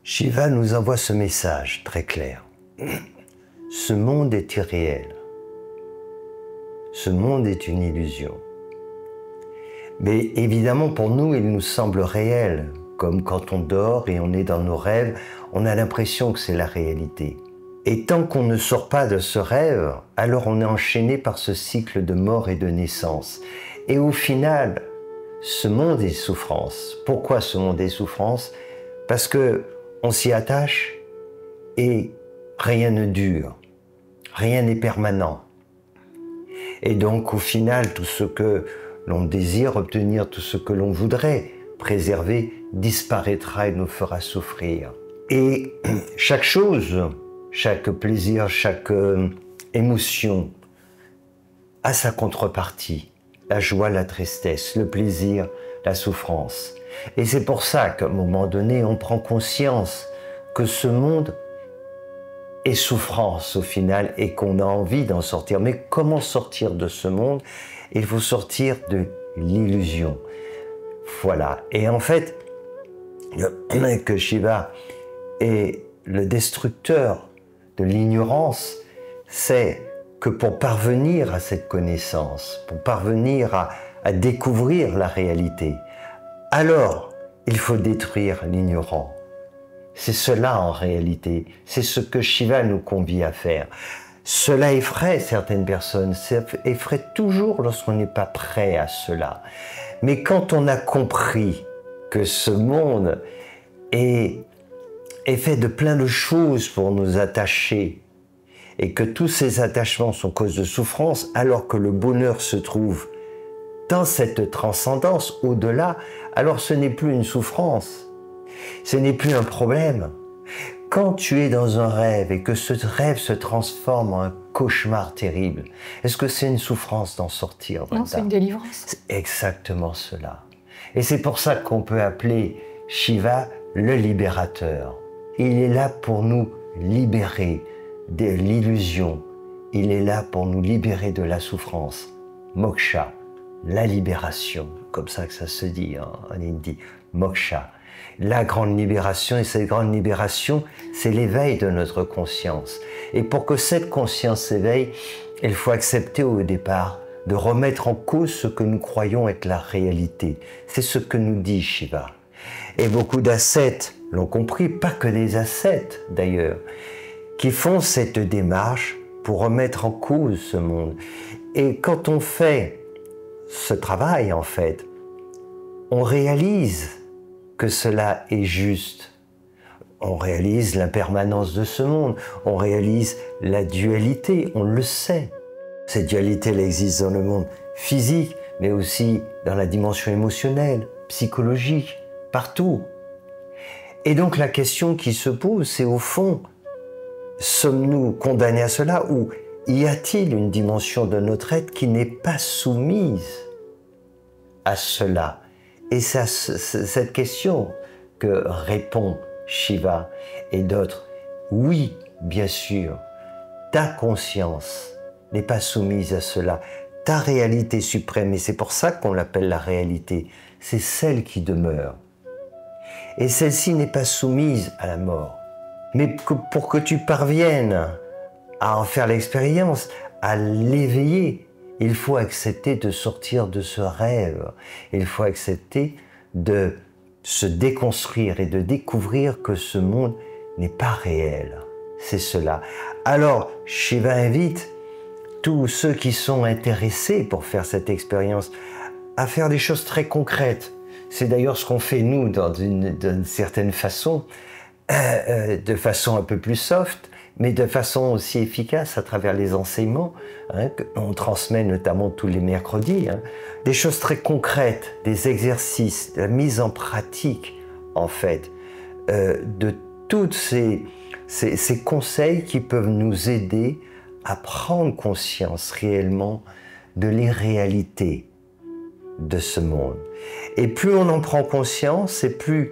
Shiva nous envoie ce message très clair. Ce monde est irréel. Ce monde est une illusion. Mais évidemment, pour nous, il nous semble réel. Comme quand on dort et on est dans nos rêves, on a l'impression que c'est la réalité. Et tant qu'on ne sort pas de ce rêve, alors on est enchaîné par ce cycle de mort et de naissance. Et au final, ce monde est souffrance. Pourquoi ce monde est souffrance? Parce que on s'y attache et rien ne dure, rien n'est permanent. Et donc au final, tout ce que l'on désire obtenir, tout ce que l'on voudrait préserver, disparaîtra et nous fera souffrir. Et chaque chose, chaque plaisir, chaque émotion a sa contrepartie. La joie, la tristesse, le plaisir, la souffrance. Et c'est pour ça qu'à un moment donné, on prend conscience que ce monde est souffrance au final et qu'on a envie d'en sortir. Mais comment sortir de ce monde? Il faut sortir de l'illusion. Voilà. Et en fait, que Shiva est le destructeur de l'ignorance, c'est que pour parvenir à cette connaissance, pour parvenir à découvrir la réalité, alors il faut détruire l'ignorant. C'est cela en réalité, c'est ce que Shiva nous convie à faire. Cela effraie certaines personnes, ça effraie toujours lorsqu'on n'est pas prêt à cela. Mais quand on a compris que ce monde est fait de plein de choses pour nous attacher, et que tous ces attachements sont cause de souffrance, alors que le bonheur se trouve dans cette transcendance, au-delà, alors ce n'est plus une souffrance, ce n'est plus un problème. Quand tu es dans un rêve et que ce rêve se transforme en un cauchemar terrible, est-ce que c'est une souffrance d'en sortir? Non, c'est une délivrance. C'est exactement cela. Et c'est pour ça qu'on peut appeler Shiva le libérateur. Il est là pour nous libérer de l'illusion. Il est là pour nous libérer de la souffrance. Moksha, la libération, comme ça que ça se dit en hindi. Moksha, la grande libération. Et cette grande libération, c'est l'éveil de notre conscience. Et pour que cette conscience s'éveille, il faut accepter au départ de remettre en cause ce que nous croyons être la réalité. C'est ce que nous dit Shiva. Et beaucoup d'ascètes l'ont compris, pas que des ascètes d'ailleurs, qui font cette démarche pour remettre en cause ce monde. Et quand on fait ce travail, en fait, on réalise que cela est juste. On réalise l'impermanence de ce monde, on réalise la dualité, on le sait. Cette dualité, elle existe dans le monde physique, mais aussi dans la dimension émotionnelle, psychologique, partout. Et donc la question qui se pose, c'est au fond, sommes-nous condamnés à cela ou y a-t-il une dimension de notre être qui n'est pas soumise à cela? Et c'est cette question que répond Shiva et d'autres. Oui, bien sûr, ta conscience n'est pas soumise à cela. Ta réalité suprême, et c'est pour ça qu'on l'appelle la réalité, c'est celle qui demeure. Et celle-ci n'est pas soumise à la mort. Mais pour que tu parviennes à en faire l'expérience, à l'éveiller, il faut accepter de sortir de ce rêve. Il faut accepter de se déconstruire et de découvrir que ce monde n'est pas réel. C'est cela. Alors, Shiva invite tous ceux qui sont intéressés pour faire cette expérience à faire des choses très concrètes. C'est d'ailleurs ce qu'on fait nous d'une certaine façon, de façon un peu plus soft, mais de façon aussi efficace à travers les enseignements qu'on transmet notamment tous les mercredis. Des choses très concrètes, des exercices, de la mise en pratique, en fait, de tous ces conseils qui peuvent nous aider à prendre conscience réellement de l'irréalité de ce monde. Et plus on en prend conscience, et plus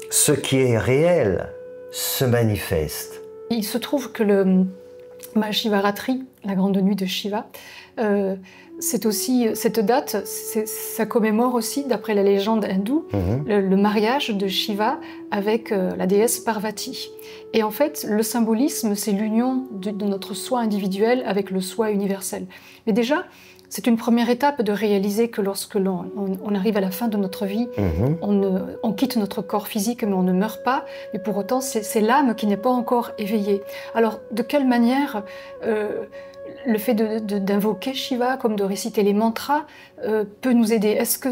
ce qui est réel se manifeste. Il se trouve que Mahashivaratri, la grande nuit de Shiva. C'est aussi, cette date, ça commémore aussi, d'après la légende hindoue, le mariage de Shiva avec la déesse Parvati. Et en fait, le symbolisme, c'est l'union de notre soi individuel avec le soi universel. Mais déjà, c'est une première étape de réaliser que lorsque on arrive à la fin de notre vie, on quitte notre corps physique, mais on ne meurt pas. Mais pour autant, c'est l'âme qui n'est pas encore éveillée. Alors, de quelle manière le fait d'invoquer Shiva, comme de réciter les mantras, peut nous aider? Est-ce que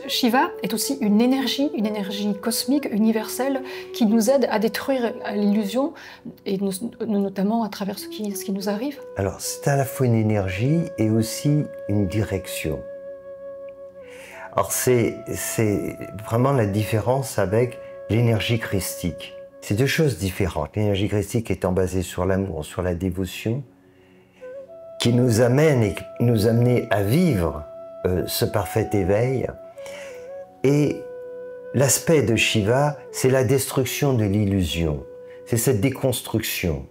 Shiva est aussi une énergie cosmique, universelle, qui nous aide à détruire l'illusion, et notamment à travers ce qui nous arrive? Alors, c'est à la fois une énergie et aussi une direction. Alors, c'est vraiment la différence avec l'énergie christique. C'est deux choses différentes. L'énergie christique étant basée sur l'amour, sur la dévotion, qui nous amène et nous amener à vivre ce parfait éveil. Et l'aspect de Shiva, c'est la destruction de l'illusion, c'est cette déconstruction.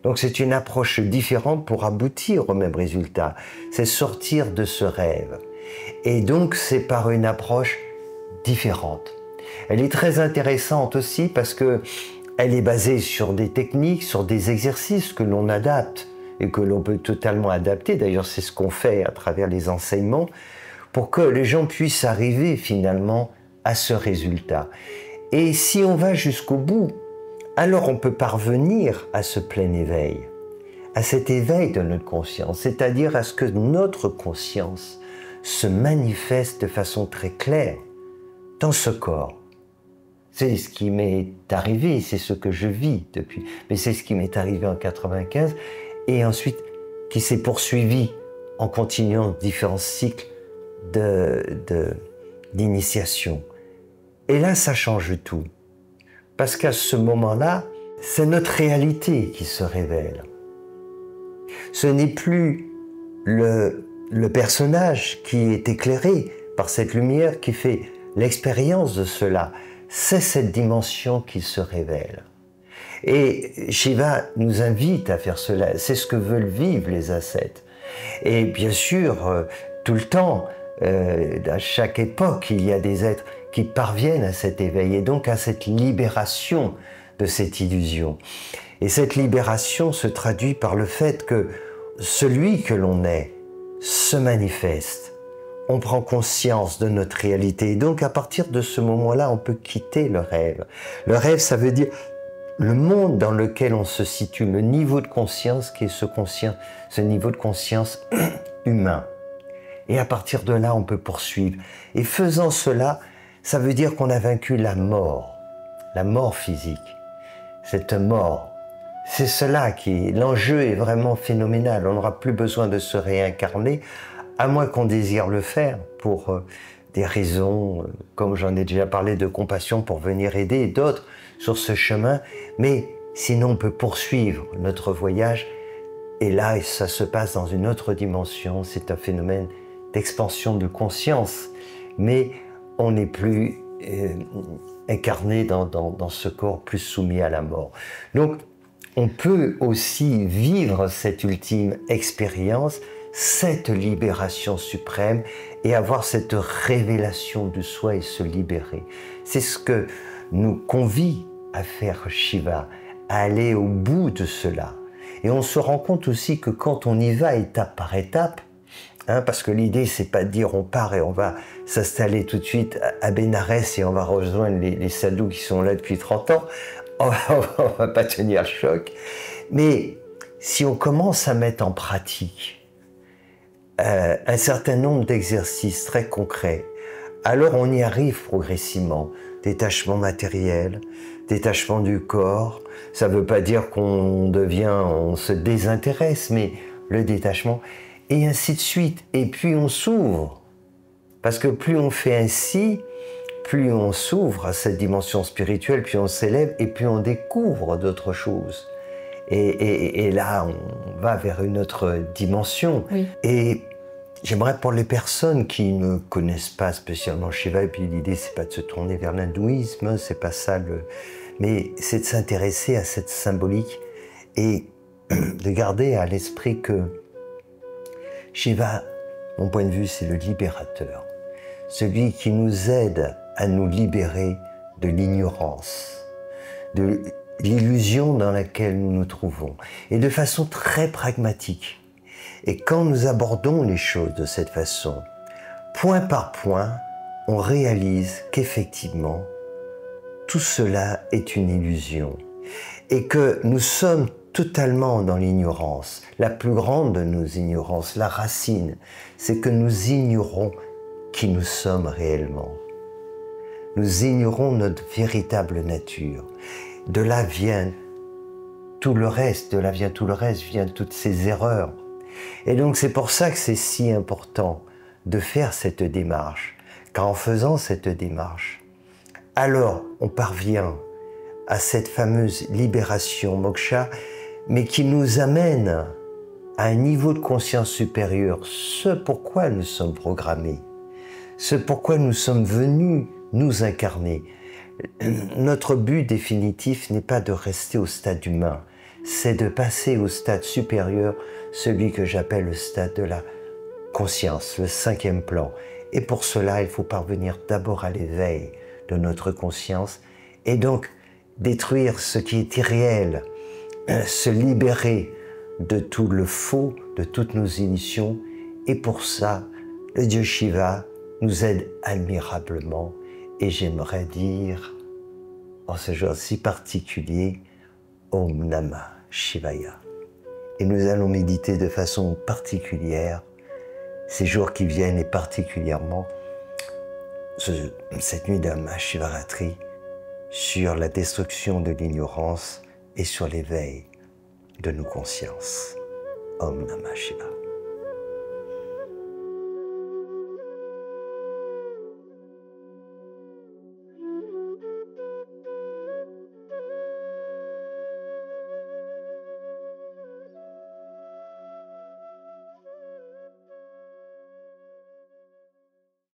Donc c'est une approche différente pour aboutir au même résultat, c'est sortir de ce rêve. Et donc c'est par une approche différente. Elle est très intéressante aussi parce que elle est basée sur des techniques, sur des exercices que l'on adapte et que l'on peut totalement adapter. D'ailleurs, c'est ce qu'on fait à travers les enseignements pour que les gens puissent arriver finalement à ce résultat. Et si on va jusqu'au bout, alors on peut parvenir à ce plein éveil, à cet éveil de notre conscience, c'est-à-dire à ce que notre conscience se manifeste de façon très claire dans ce corps. C'est ce qui m'est arrivé, c'est ce que je vis depuis, mais c'est ce qui m'est arrivé en 95 et ensuite qui s'est poursuivi en continuant différents cycles d'initiation. Et là, ça change tout. Parce qu'à ce moment-là, c'est notre réalité qui se révèle. Ce n'est plus le personnage qui est éclairé par cette lumière qui fait l'expérience de cela. C'est cette dimension qui se révèle. Et Shiva nous invite à faire cela. C'est ce que veulent vivre les ascètes. Et bien sûr, tout le temps, à chaque époque, il y a des êtres qui parviennent à cet éveil et donc à cette libération de cette illusion. Et cette libération se traduit par le fait que celui que l'on est se manifeste. On prend conscience de notre réalité. Et donc, à partir de ce moment-là, on peut quitter le rêve. Le rêve, ça veut dire le monde dans lequel on se situe, le niveau de conscience qui est ce niveau de conscience humain. Et à partir de là, on peut poursuivre. Et faisant cela, ça veut dire qu'on a vaincu la mort physique. Cette mort, c'est cela qui, l'enjeu est vraiment phénoménal. On n'aura plus besoin de se réincarner, à moins qu'on désire le faire pour des raisons, comme j'en ai déjà parlé, de compassion pour venir aider d'autres sur ce chemin. Mais sinon, on peut poursuivre notre voyage. Et là, ça se passe dans une autre dimension. C'est un phénomène d'expansion de conscience. Mais on n'est plus incarné dans ce corps plus soumis à la mort. Donc, on peut aussi vivre cette ultime expérience, cette libération suprême et avoir cette révélation de soi et se libérer. C'est ce que nous convie à faire Shiva, à aller au bout de cela. Et on se rend compte aussi que quand on y va étape par étape, parce que l'idée, c'est pas de dire on part et on va s'installer tout de suite à Bénarès et on va rejoindre les sadhus qui sont là depuis 30 ans, on va pas tenir le choc. Mais si on commence à mettre en pratique un certain nombre d'exercices très concrets, alors on y arrive progressivement. Détachement matériel, détachement du corps, ça veut pas dire qu'on se désintéresse, mais le détachement, et ainsi de suite. Et puis on s'ouvre, parce que plus on fait ainsi, plus on s'ouvre à cette dimension spirituelle, plus on s'élève, et plus on découvre d'autres choses. Et là, on va vers une autre dimension. Oui. Et j'aimerais pour les personnes qui ne connaissent pas spécialement Shiva, et puis l'idée c'est pas de se tourner vers l'hindouisme, c'est pas ça mais c'est de s'intéresser à cette symbolique et de garder à l'esprit que Shiva, mon point de vue, c'est le libérateur, celui qui nous aide à nous libérer de l'ignorance, de l'illusion dans laquelle nous nous trouvons, et de façon très pragmatique. Et quand nous abordons les choses de cette façon, point par point, on réalise qu'effectivement, tout cela est une illusion, et que nous sommes totalement dans l'ignorance. La plus grande de nos ignorances, la racine, c'est que nous ignorons qui nous sommes réellement. Nous ignorons notre véritable nature. De là vient tout le reste, viennent toutes ces erreurs. Et donc c'est pour ça que c'est si important de faire cette démarche, car en faisant cette démarche, alors on parvient à cette fameuse libération moksha, mais qui nous amène à un niveau de conscience supérieur, ce pourquoi nous sommes programmés, ce pourquoi nous sommes venus nous incarner. Notre but définitif n'est pas de rester au stade humain, c'est de passer au stade supérieur, celui que j'appelle le stade de la conscience, le 5e plan. Et pour cela, il faut parvenir d'abord à l'éveil de notre conscience et donc détruire ce qui est irréel, se libérer de tout le faux, de toutes nos inhibitions. Et pour ça, le dieu Shiva nous aide admirablement. Et j'aimerais dire, en ce jour si particulier, Om Namah Shivaya. Et nous allons méditer de façon particulière ces jours qui viennent et particulièrement cette nuit de Mahashivaratri sur la destruction de l'ignorance et sur l'éveil de nos consciences. Om Namah Shivaya.